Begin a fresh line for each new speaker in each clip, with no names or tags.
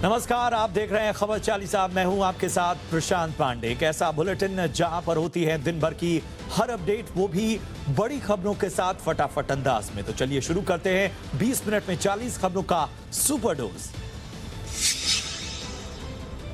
नमस्कार, आप देख रहे हैं खबर 40 साहब। मैं हूं आपके साथ प्रशांत पांडे। एक ऐसा बुलेटिन जहां पर होती है दिन भर की हर अपडेट, वो भी बड़ी खबरों के साथ फटाफट अंदाज में। तो चलिए शुरू करते हैं 20 मिनट में 40 खबरों का सुपर डोज।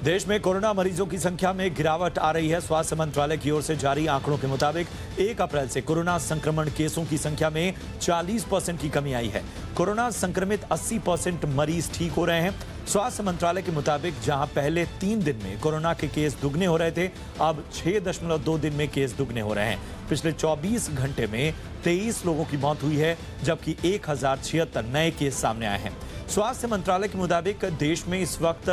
देश में कोरोना मरीजों की संख्या में गिरावट आ रही है। स्वास्थ्य मंत्रालय की ओर से जारी आंकड़ों के मुताबिक 1 अप्रैल से कोरोना संक्रमण केसों की संख्या में 40% की कमी आई है। कोरोना संक्रमित 80% मरीज ठीक हो रहे हैं। स्वास्थ्य मंत्रालय के मुताबिक जहां पहले 3 दिन में कोरोना के केस दुगने हो रहे थे, अब 6.2 दिन में केस दुगने हो रहे हैं। पिछले 24 घंटे में 23 लोगों की मौत हुई है, जबकि 1076 नए केस सामने आए हैं। स्वास्थ्य मंत्रालय के मुताबिक देश में इस वक्त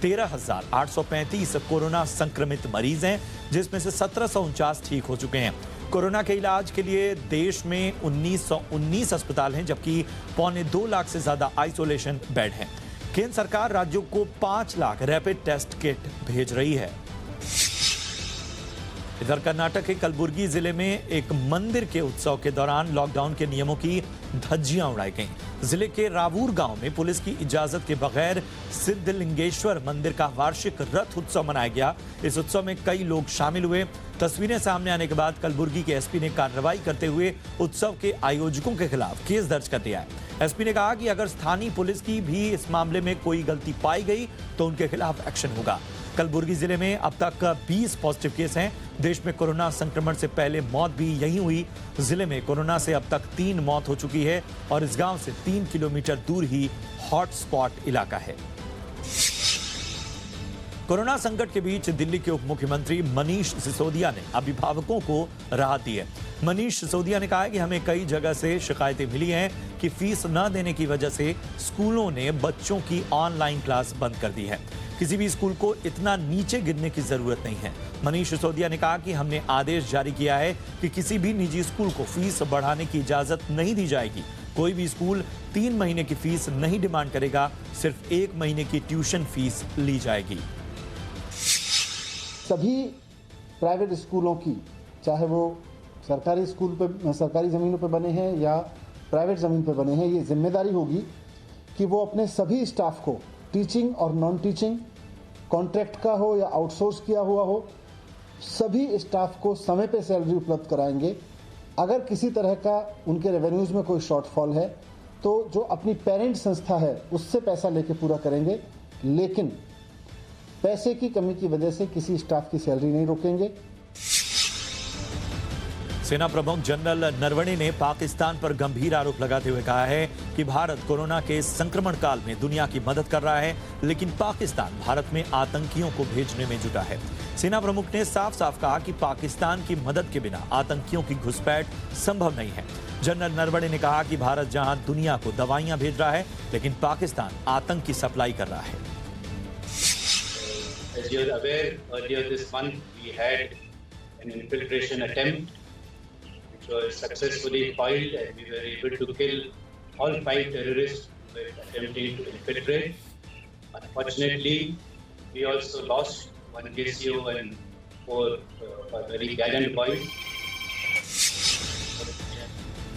13,835 कोरोना संक्रमित मरीज हैं, जिसमें से 1749 ठीक हो चुके हैं। कोरोना के इलाज के लिए देश में 1919 अस्पताल हैं, जबकि 2.25 लाख से ज्यादा आइसोलेशन बेड हैं। केंद्र सरकार राज्यों को 5 लाख रैपिड टेस्ट किट भेज रही है। इधर कर्नाटक के कलबुर्गी जिले में एक मंदिर के उत्सव के दौरान लॉकडाउन के नियमों की धज्जियां उड़ाई गईं। जिले के रावूर गांव में पुलिस की इजाजत के बगैर सिद्धलिंगेश्वर मंदिर का वार्षिक रथ उत्सव मनाया गया। इस उत्सव में कई लोग शामिल हुए। तस्वीरें सामने आने के बाद कलबुर्गी के एसपी ने कार्रवाई करते हुए उत्सव के आयोजकों के खिलाफ केस दर्ज कर दिया है। एसपी ने कहा कि अगर स्थानीय पुलिस की भी इस मामले में कोई गलती पाई गई तो उनके खिलाफ एक्शन होगा। कलबुर्गी जिले में अब तक 20 पॉजिटिव केस हैं। देश में कोरोना संक्रमण से पहले मौत भी यहीं हुई। जिले में कोरोना से अब तक 3 मौत हो चुकी है और इस गांव से 3 किलोमीटर दूर ही हॉटस्पॉट इलाका है। कोरोना संकट के बीच दिल्ली के उप मुख्यमंत्री मनीष सिसोदिया ने अभिभावकों को राहत दी है। मनीष सिसोदिया ने कहा है कि हमें कई जगह से शिकायतें मिली हैं कि फीस न देने की वजह से स्कूलों ने बच्चों की ऑनलाइन क्लास बंद कर दी है। किसी भी स्कूल को इतना नीचे गिरने की जरूरत नहीं है। मनीष सिसोदिया ने कहा कि हमने आदेश जारी किया है कि किसी भी निजी स्कूल को फीस बढ़ाने की इजाजत नहीं दी जाएगी। कोई भी स्कूल 3 महीने की फीस नहीं डिमांड करेगा, सिर्फ 1 महीने की ट्यूशन फीस ली जाएगी।
सभी प्राइवेट स्कूलों की, चाहे वो सरकारी स्कूल पे, सरकारी ज़मीनों पे बने हैं या प्राइवेट ज़मीन पे बने हैं, ये जिम्मेदारी होगी कि वो अपने सभी स्टाफ को, टीचिंग और नॉन टीचिंग, कॉन्ट्रैक्ट का हो या आउटसोर्स किया हुआ हो, सभी स्टाफ को समय पे सैलरी उपलब्ध कराएंगे। अगर किसी तरह का उनके रेवेन्यूज़ में कोई शॉर्टफॉल है तो जो अपनी पेरेंट संस्था है उससे पैसा लेके पूरा करेंगे, लेकिन पैसे की कमी की वजह से किसी स्टाफ की सैलरी नहीं रोकेंगे।
सेना प्रमुख जनरल नरवणे ने पाकिस्तान पर गंभीर आरोप लगाते हुए कहा है कि भारत कोरोना के संक्रमण काल में दुनिया की मदद कर रहा है, लेकिन पाकिस्तान भारत में आतंकियों को भेजने में जुटा है। सेना प्रमुख ने साफ साफ कहा कि पाकिस्तान की मदद के बिना आतंकियों की घुसपैठ संभव नहीं है। जनरल नरवणे ने कहा कि भारत जहां दुनिया को दवाइयां भेज रहा है, लेकिन पाकिस्तान आतंक की सप्लाई कर रहा है।
As you are aware, earlier this month we had an infiltration attempt which was successfully foiled, and we were able to kill all 5 terrorists who were attempting to infiltrate. Unfortunately, we also lost 1 KCO and 4 very gallant boys.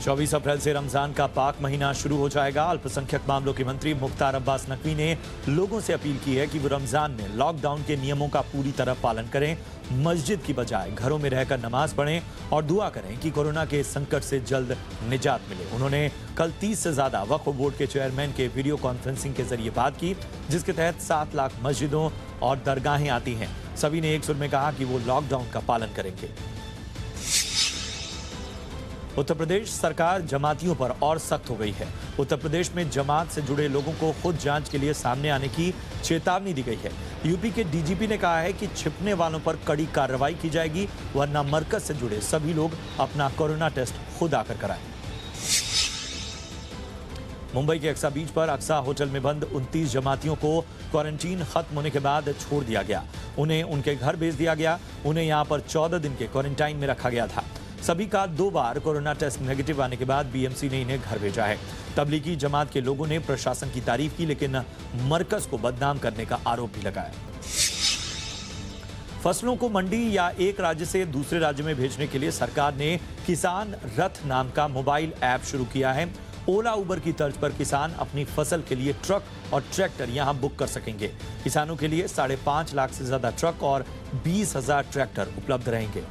24 अप्रैल से रमजान का पाक महीना शुरू हो जाएगा। अल्पसंख्यक मामलों के मंत्री मुख्तार अब्बास नकवी ने लोगों से अपील की है कि वो रमजान में लॉकडाउन के नियमों का पूरी तरह पालन करें, मस्जिद की बजाय घरों में रहकर नमाज पढ़ें और दुआ करें कि कोरोना के संकट से जल्द निजात मिले। उन्होंने कल 30 से ज्यादा वक्फ बोर्ड के चेयरमैन के वीडियो कॉन्फ्रेंसिंग के जरिए बात की, जिसके तहत 7 लाख मस्जिदों और दरगाहें आती हैं। सभी ने एक सुर में कहा कि वो लॉकडाउन का पालन करेंगे। उत्तर प्रदेश सरकार जमातियों पर और सख्त हो गई है। उत्तर प्रदेश में जमात से जुड़े लोगों को खुद जांच के लिए सामने आने की चेतावनी दी गई है। यूपी के डीजीपी ने कहा है कि छिपने वालों पर कड़ी कार्रवाई की जाएगी, वरना मरकज से जुड़े सभी लोग अपना कोरोना टेस्ट खुद आकर कराएं। मुंबई के अक्सा बीच पर अक्सा होटल में बंद 29 जमातियों को क्वारंटीन खत्म होने के बाद छोड़ दिया गया। उन्हें उनके घर भेज दिया गया। उन्हें यहां पर 14 दिन के क्वारंटाइन में रखा गया था। सभी का 2 बार कोरोना टेस्ट नेगेटिव आने के बाद बीएमसी ने इन्हें घर भेजा है। तबलीगी जमात के लोगों ने प्रशासन की तारीफ की, लेकिन मरकज को बदनाम करने का आरोप भी लगाया। फसलों को मंडी या एक राज्य से दूसरे राज्य में भेजने के लिए सरकार ने किसान रथ नाम का मोबाइल ऐप शुरू किया है। ओला उबर की तर्ज पर किसान अपनी फसल के लिए ट्रक और ट्रैक्टर यहां बुक कर सकेंगे। किसानों के लिए 5.5 लाख से ज्यादा ट्रक और 20,000 ट्रैक्टर उपलब्ध रहेंगे।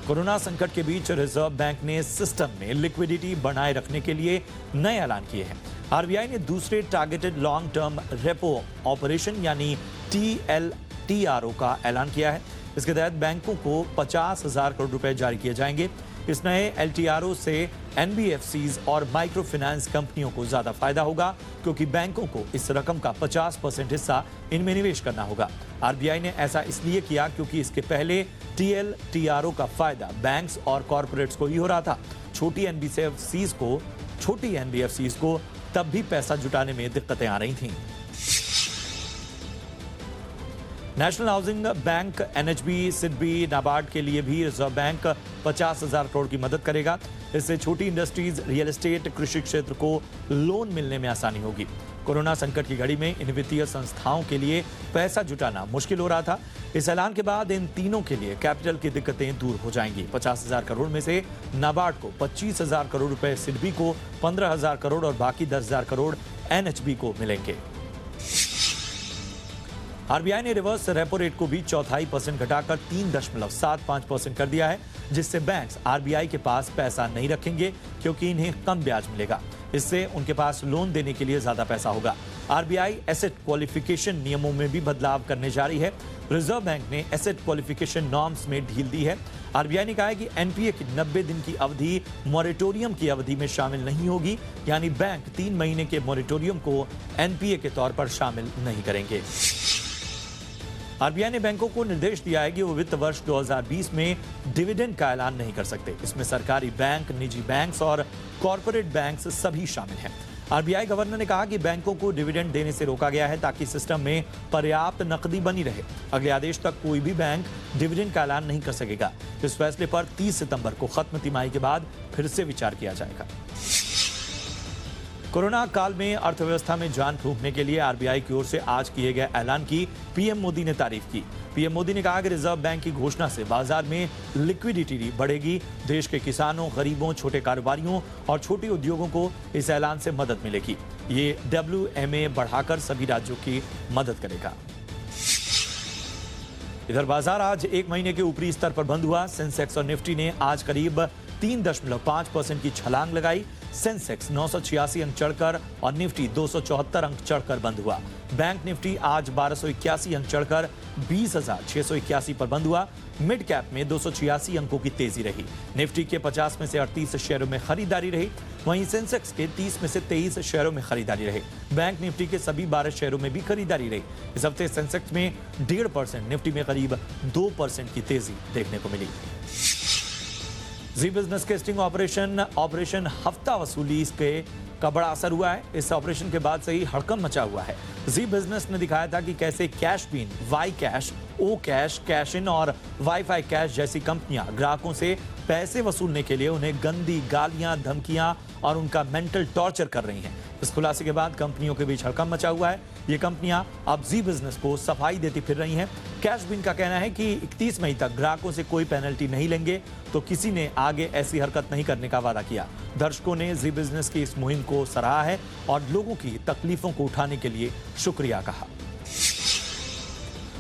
कोरोना संकट के बीच रिजर्व बैंक ने सिस्टम में लिक्विडिटी बनाए रखने के लिए नए ऐलान किए हैं। आरबीआई ने दूसरे targeted long term repo operation यानी TLTRO का ऐलान किया है। इसके तहत बैंकों को 50,000 करोड़ रुपए जारी किए जाएंगे। इस नए LTRO से NBFCs और माइक्रो फाइनेंस कंपनियों को ज्यादा फायदा होगा, क्योंकि बैंकों को इस रकम का 50% हिस्सा इनमें निवेश करना होगा। आरबीआई ने ऐसा इसलिए किया क्योंकि इसके पहले TLTRO का फायदा बैंक्स और कॉरपोरेट्स को ही हो रहा था। छोटी NBFCs को तब भी पैसा जुटाने में दिक्कतें आ रही थीं। National housing bank, NHB, SIDBI, NABARD के लिए भी रिजर्व बैंक 50,000 करोड़ की मदद करेगा। इससे छोटी इंडस्ट्रीज, रियल एस्टेट, कृषि क्षेत्र को लोन मिलने में आसानी होगी। कोरोना संकट की घड़ी में इन वित्तीय संस्थाओं के लिए पैसा जुटाना मुश्किल हो रहा था। इस ऐलान के बाद इन तीनों के लिए कैपिटल की दिक्कतें दूर हो जाएंगी। 50,000 करोड़ में से नाबार्ड को 25,000 करोड़ रुपए, सिडबी को 15,000 करोड़ और बाकी 10,000 करोड़ NHB को मिलेंगे। आरबीआई ने रिवर्स रेपो रेट को भी 0.25% घटाकर 3.75% कर दिया है, जिससे बैंक्स आरबीआई के पास पैसा नहीं रखेंगे, क्योंकि इन्हें कम ब्याज मिलेगा। इससे उनके पास लोन देने के लिए ज्यादा पैसा होगा। आरबीआई एसेट क्वालिफिकेशन नियमों में भी बदलाव करने जा रही है। रिजर्व बैंक ने एसेट क्वालिफिकेशन नॉर्म्स में ढील दी है। आरबीआई ने कहा है कि एनपीए की 90 दिन की अवधि मॉरेटोरियम की अवधि में शामिल नहीं होगी, यानी बैंक 3 महीने के मॉरेटोरियम को एनपीए के तौर पर शामिल नहीं करेंगे। आरबीआई ने बैंकों को निर्देश दिया है कि वो वित्त वर्ष 2020 में डिविडेंड का ऐलान नहीं कर सकते। इसमें सरकारी बैंक, निजी बैंक्स और कॉरपोरेट बैंक्स सभी शामिल हैं। आरबीआई गवर्नर ने कहा कि बैंकों को डिविडेंड देने से रोका गया है ताकि सिस्टम में पर्याप्त नकदी बनी रहे। अगले आदेश तक कोई भी बैंक डिविडेंड का ऐलान नहीं कर सकेगा। इस फैसले पर 30 सितंबर को खत्म तिमाही के बाद फिर से विचार किया जाएगा। कोरोना काल में अर्थव्यवस्था में जान फूंकने के लिए आरबीआई की ओर से आज किए गए ऐलान की पीएम मोदी ने तारीफ की। पीएम मोदी ने कहा कि रिजर्व बैंक की घोषणा से बाजार में लिक्विडिटी बढ़ेगी। देश के किसानों, गरीबों, छोटे कारोबारियों और छोटे उद्योगों को इस ऐलान से मदद मिलेगी। ये WMA बढ़ाकर सभी राज्यों की मदद करेगा। इधर बाजार आज 1 महीने के ऊपरी स्तर पर बंद हुआ। सेंसेक्स और निफ्टी ने आज करीब 3.5% की छलांग लगाई। सेंसेक्स 986 अंक चढ़कर और निफ्टी 274 अंक चढ़कर बंद हुआ। बैंक निफ्टी आज 1281 अंक चढ़कर 20,681 पर बंद हुआ। मिड कैप में 286 अंकों की तेजी रही। निफ्टी के 50 में से 38 शेयरों में खरीदारी रही, वहीं सेंसेक्स के 30 में से 23 शेयरों में खरीदारी रही। बैंक निफ्टी के सभी 12 शेयरों में भी खरीदारी रही। इस हफ्ते सेंसेक्स में 1.5%, निफ्टी में करीब 2% की तेजी देखने को मिली। जी बिजनेस के स्टिंग ऑपरेशन हफ्ता वसूली का बड़ा असर हुआ है। इस ऑपरेशन के बाद से ही हड़कंप मचा हुआ है। जी बिजनेस ने दिखाया था कि कैसे कैश बीन, Y cash, O cash, cash in और वाईफाई कैश जैसी कंपनियां ग्राहकों से पैसे वसूलने के लिए उन्हें गंदी गालियां, धमकियां और उनका मेंटल टॉर्चर कर रही हैं। इस खुलासे के बाद कंपनियों के बीच हड़कंप मचा हुआ है। ये कंपनियां अब जी बिजनेस को सफाई देती फिर रही हैं। कैश बिन का कहना है कि 31 मई तक ग्राहकों से कोई पेनल्टी नहीं लेंगे, तो किसी ने आगे ऐसी हरकत नहीं करने का वादा किया। दर्शकों ने जी बिजनेस की इस मुहिम को सराहा है और लोगों की तकलीफों को उठाने के लिए शुक्रिया कहा।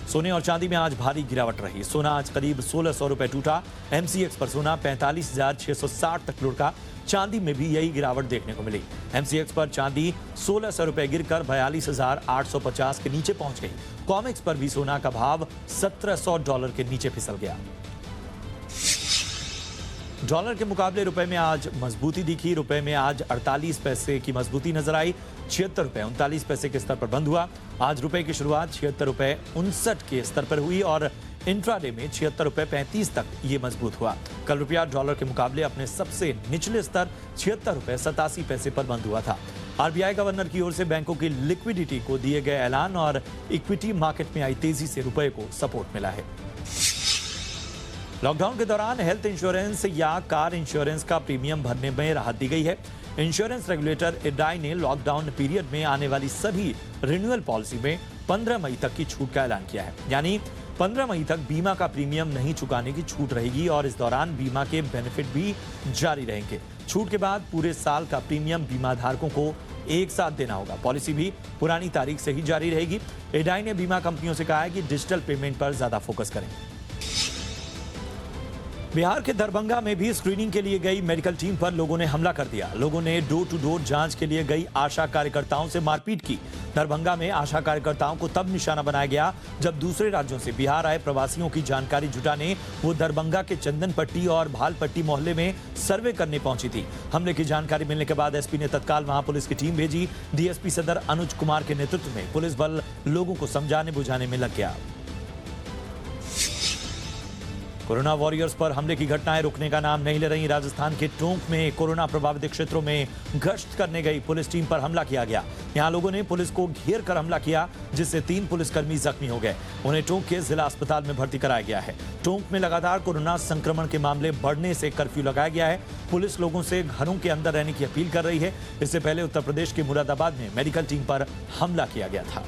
सोने और चांदी में आज भारी गिरावट रही। सोना आज करीब 1,600 रुपए टूटा। MCX पर सोना 45,660 तक लुढ़का। चांदी में भी यही गिरावट देखने को मिली। MCX पर चांदी 1,600 रुपए गिरकर 42,850 के नीचे पहुंच गई। कॉमेक्स पर भी सोना का भाव $1,700 के नीचे फिसल गया। डॉलर के मुकाबले रुपए में आज मजबूती दिखी। रुपए में आज 48 पैसे की मजबूती नजर आई। 76 रुपए 39 पैसे के स्तर पर बंद हुआ। आज रुपए की शुरुआत 76 रुपए 59 के स्तर पर हुई और इंट्राडे में 76 रुपए 35 तक ये मजबूत हुआ। कल रुपया डॉलर के मुकाबले अपने सबसे निचले स्तर 76 रुपए 87 पैसे पर बंद हुआ था। आरबीआई गवर्नर की ओर से बैंकों की लिक्विडिटी को दिए गए ऐलान और इक्विटी मार्केट में आई तेजी से रुपए को सपोर्ट मिला है। लॉकडाउन के दौरान हेल्थ इंश्योरेंस या कार इंश्योरेंस का प्रीमियम भरने में राहत दी गई है। इंश्योरेंस रेगुलेटर IRDAI ने लॉकडाउन पीरियड में आने वाली सभी रिन्यूअल पॉलिसी में 15 मई तक की छूट का ऐलान किया है। यानी 15 मई तक बीमा का प्रीमियम नहीं चुकाने की छूट रहेगी और इस दौरान बीमा के बेनिफिट भी जारी रहेंगे। छूट के बाद पूरे साल का प्रीमियम बीमा धारकों को एक साथ देना होगा। पॉलिसी भी पुरानी तारीख से ही जारी रहेगी। एडाई ने बीमा कंपनियों से कहा है कि डिजिटल पेमेंट पर ज्यादा फोकस करें। बिहार के दरभंगा में भी स्क्रीनिंग के लिए गई मेडिकल टीम पर लोगों ने हमला कर दिया। लोगों ने डोर टू डोर जांच के लिए गई आशा कार्यकर्ताओं से मारपीट की। दरभंगा में आशा कार्यकर्ताओं को तब निशाना बनाया गया जब दूसरे राज्यों से बिहार आए प्रवासियों की जानकारी जुटाने वो दरभंगा के चंदनपट्टी और भालपट्टी मोहल्ले में सर्वे करने पहुंची थी। हमले की जानकारी मिलने के बाद एसपी ने तत्काल वहां पुलिस की टीम भेजी। डीएसपी सदर अनुज कुमार के नेतृत्व में पुलिस बल लोगों को समझाने बुझाने में लग गया। कोरोना वॉरियर्स पर हमले की घटनाएं रुकने का नाम नहीं ले रही। राजस्थान के टोंक में कोरोना प्रभावित क्षेत्रों में गश्त करने गई पुलिस टीम पर हमला किया गया। यहां लोगों ने पुलिस को घेर कर हमला किया, जिससे 3 पुलिसकर्मी जख्मी हो गए। उन्हें टोंक के जिला अस्पताल में भर्ती कराया गया है। टोंक में लगातार कोरोना संक्रमण के मामले बढ़ने से कर्फ्यू लगाया गया है। पुलिस लोगों से घरों के अंदर रहने की अपील कर रही है। इससे पहले उत्तर प्रदेश के मुरादाबाद में मेडिकल टीम पर हमला किया गया था।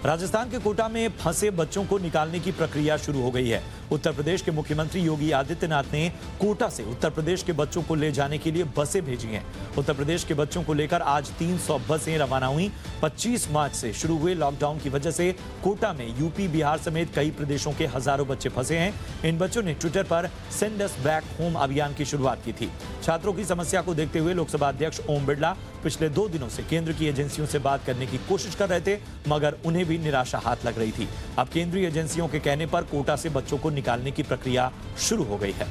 राजस्थान के कोटा में फंसे बच्चों को निकालने की प्रक्रिया शुरू हो गई है। उत्तर प्रदेश के मुख्यमंत्री योगी आदित्यनाथ ने कोटा से उत्तर प्रदेश के बच्चों को ले जाने के लिए बसें भेजी हैं। उत्तर प्रदेश के बच्चों को लेकर आज 300 बसें रवाना हुई। 25 मार्च से शुरू हुए लॉकडाउन की वजह से कोटा में यूपी, बिहार समेत कई प्रदेशों के हजारों बच्चे फंसे हैं। इन बच्चों ने ट्विटर पर सेंड अस बैक होम अभियान की शुरुआत की थी। छात्रों की समस्या को देखते हुए लोकसभा अध्यक्ष ओम बिरला पिछले 2 दिनों से केंद्र की एजेंसियों से बात करने की कोशिश कर रहे थे, मगर उन्हें भी निराशा हाथ लग रही थी। अब केंद्रीय एजेंसियों के कहने पर कोटा से बच्चों को निकालने की प्रक्रिया शुरू हो गई है।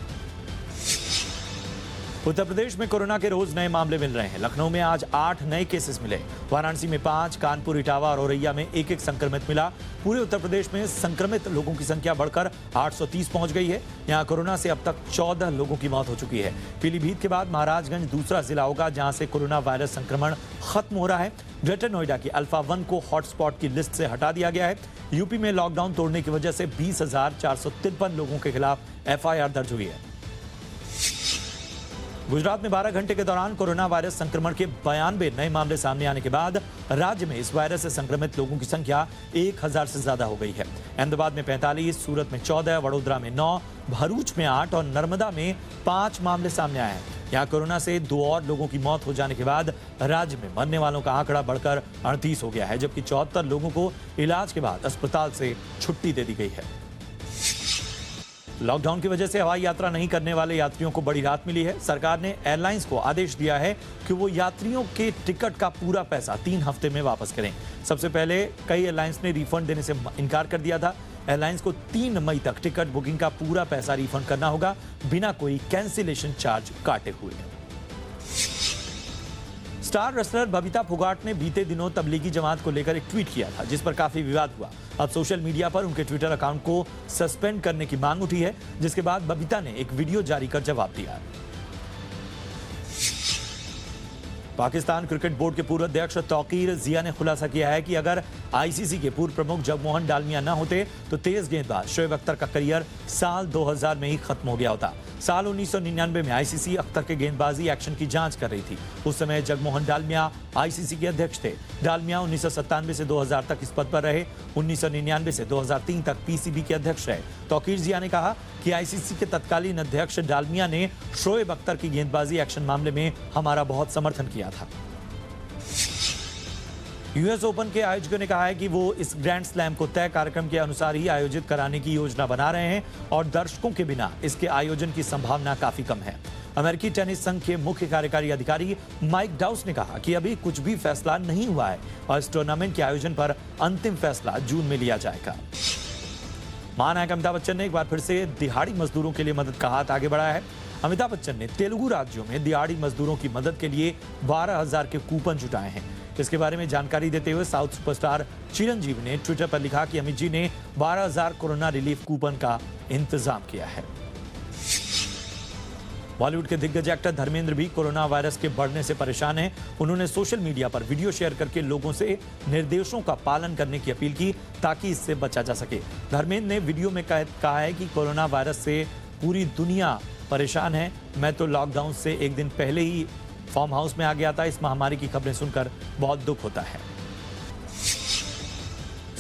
उत्तर प्रदेश में कोरोना के रोज नए मामले मिल रहे हैं। लखनऊ में आज 8 नए केसेस मिले। वाराणसी में 5, कानपुर, इटावा और औरैया में 1-1 संक्रमित मिला। पूरे उत्तर प्रदेश में संक्रमित लोगों की संख्या बढ़कर 830 पहुंच गई है। यहां कोरोना से अब तक 14 लोगों की मौत हो चुकी है। पीलीभीत के बाद महाराजगंज दूसरा जिला होगा जहां से कोरोना वायरस संक्रमण खत्म हो रहा है। ग्रेटर नोएडा की अल्फा 1 को हॉटस्पॉट की लिस्ट से हटा दिया गया है। यूपी में लॉकडाउन तोड़ने की वजह से 20,453 लोगों के खिलाफ एफआईआर दर्ज हुई है। गुजरात में 12 घंटे के दौरान कोरोना वायरस संक्रमण के 92 नए मामले सामने आने के बाद राज्य में इस वायरस से संक्रमित लोगों की संख्या 1000 से ज्यादा हो गई है। अहमदाबाद में 45, सूरत में 14, वडोदरा में 9, भरूच में 8 और नर्मदा में 5 मामले सामने आए हैं। यहाँ कोरोना से 2 और लोगों की मौत हो जाने के बाद राज्य में मरने वालों का आंकड़ा बढ़कर 38 हो गया है, जबकि 74 लोगों को इलाज के बाद अस्पताल से छुट्टी दे दी गई है। लॉकडाउन की वजह से हवाई यात्रा नहीं करने वाले यात्रियों को बड़ी राहत मिली है। सरकार ने एयरलाइंस को आदेश दिया है कि वो यात्रियों के टिकट का पूरा पैसा 3 हफ्ते में वापस करें। सबसे पहले कई एयरलाइंस ने रिफंड देने से इनकार कर दिया था। एयरलाइंस को 3 मई तक टिकट बुकिंग का पूरा पैसा रिफंड करना होगा, बिना कोई कैंसिलेशन चार्ज काटे हुए। स्टार रेसलर बबीता फोगाट ने बीते दिनों तबलीगी जमात को लेकर एक ट्वीट किया था, जिस पर काफी विवाद हुआ। अब सोशल मीडिया पर उनके ट्विटर अकाउंट को सस्पेंड करने की मांग उठी है, जिसके बाद बबीता ने एक वीडियो जारी कर जवाब दिया। पाकिस्तान क्रिकेट बोर्ड के पूर्व अध्यक्ष तौकीर जिया ने खुलासा किया है कि अगर आईसीसी के पूर्व प्रमुख जगमोहन डालमिया न होते तो तेज गेंदबाज शोएब अख्तर का करियर साल 2000 में ही खत्म हो गया होता। साल 1999 में आईसीसी अख्तर के गेंदबाजी एक्शन की जांच कर रही थी। उस समय जगमोहन डालमिया आईसीसी के अध्यक्ष थे। डालमिया 1997 से 2000 तक इस पद पर रहे। 1999 से 2003 तक पीसीबी के अध्यक्ष रहे। तौकीर जिया ने कहा कि आईसीसी के तत्कालीन अध्यक्ष डालमिया ने शोएब अख्तर की गेंदबाजी एक्शन मामले में हमारा बहुत समर्थन किया था। यूएस ओपन के आयोजकों ने कहा है कि वो इस ग्रैंड स्लैम को तय कार्यक्रम के अनुसार ही आयोजित कराने की योजना बना रहे हैं और दर्शकों के बिना इसके आयोजन की संभावना काफी कम है। अमेरिकी टेनिस संघ के मुख्य कार्यकारी अधिकारी माइक डाउस ने कहा कि अभी कुछ भी फैसला नहीं हुआ है और इस टूर्नामेंट के आयोजन पर अंतिम फैसला जून में लिया जाएगा। महानायक अमिताभ बच्चन ने एक बार फिर से दिहाड़ी मजदूरों के लिए मदद का हाथ आगे बढ़ाया है। अमिताभ बच्चन ने तेलुगु राज्यों में दिहाड़ी मजदूरों की मदद के लिए 12,000 के कूपन जुटाए हैं। इसके बारे में जानकारी देते हुए साउथ सुपरस्टार चिरंजीवी ने ट्विटर पर लिखा कि अमित जी ने 12,000 कोरोना रिलीफ कूपन का इंतजाम किया है। बॉलीवुड के दिग्गज एक्टर धर्मेंद्र भी कोरोना वायरस के बढ़ने से परेशान हैं। उन्होंने सोशल मीडिया पर वीडियो शेयर करके लोगों से निर्देशों का पालन करने की अपील की ताकि इससे बचा जा सके। धर्मेंद्र ने वीडियो में कहा है कि कोरोना वायरस से पूरी दुनिया परेशान है। मैं तो लॉकडाउन से एक दिन पहले ही फार्म हाउस में आ गया था। इस महामारी की खबरें सुनकर बहुत दुख होता है।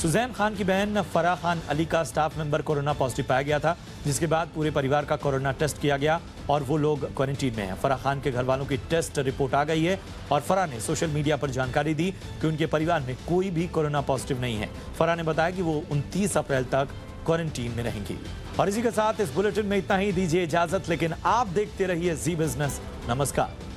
सुजैन खान की बहन फराह खान अली का स्टाफ मेंबर कोरोना पॉजिटिव पाया गया था, जिसके बाद पूरे परिवार का कोरोना टेस्ट किया गया और वो लोग क्वारंटीन में हैं। फराह खान के घर वालों की टेस्ट रिपोर्ट आ गई है और फराह ने सोशल मीडिया पर जानकारी दी कि उनके परिवार में कोई भी कोरोना पॉजिटिव नहीं है। फराह ने बताया कि वो 29 अप्रैल तक क्वारंटीन में रहेंगी। और इसी के साथ इस बुलेटिन में इतना ही। दीजिए इजाजत, लेकिन आप देखते रहिए जी बिजनेस। नमस्कार।